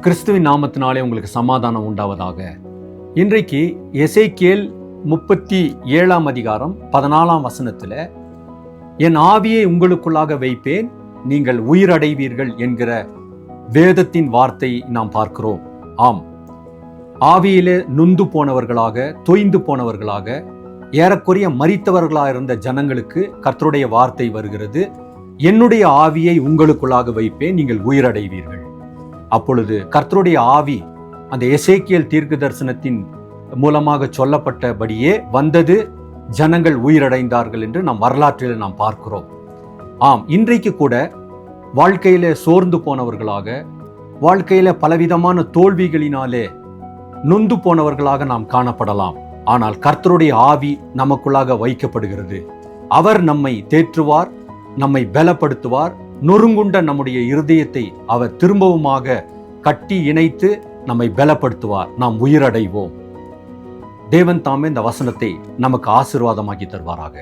கிறிஸ்துவின் நாமத்தினாலே உங்களுக்கு சமாதானம் உண்டாவதாக. இன்றைக்கு எசேக்கியேல் 37 அதிகாரம் 14 வசனத்தில், என் ஆவியை உங்களுக்குள்ளாக வைப்பேன், நீங்கள் உயிரடைவீர்கள் என்கிற வேதத்தின் வார்த்தை நாம் பார்க்கிறோம். ஆம், ஆவியிலே நொந்து போனவர்களாக, தொய்ந்து போனவர்களாக, ஏறக்குறைய மரித்தவர்களாக இருந்த ஜனங்களுக்கு கர்த்தருடைய வார்த்தை வருகிறது. என்னுடைய ஆவியை உங்களுக்குள்ளாக வைப்பேன், நீங்கள் உயிரடைவீர்கள். அப்பொழுது கர்த்தருடைய ஆவி அந்த எசேக்கியேல் தீர்க்க தரிசனத்தின் மூலமாக சொல்லப்பட்டபடியே வந்தது. ஜனங்கள் உயிரடைந்தார்கள் என்று நாம் வரலாற்றில் நாம் பார்க்கிறோம். ஆம், இன்றைக்கு கூட வாழ்க்கையில சோர்ந்து போனவர்களாக, வாழ்க்கையில பலவிதமான தோல்விகளினாலே நொந்து போனவர்களாக நாம் காணப்படலாம். ஆனால் கர்த்தருடைய ஆவி நமக்குள்ளாக வைக்கப்படுகிறது. அவர் நம்மை தேற்றுவார், நம்மை பலப்படுத்துவார். நொறுங்குண்ட நம்முடைய இருதயத்தை அவர் திரும்பவுமாக கட்டி இணைத்து நம்மை பலப்படுத்துவார். நாம் உயிரடைவோம். தேவன் தாமே இந்த வசனத்தை நமக்கு ஆசீர்வாதமாக்கி தருவாராக.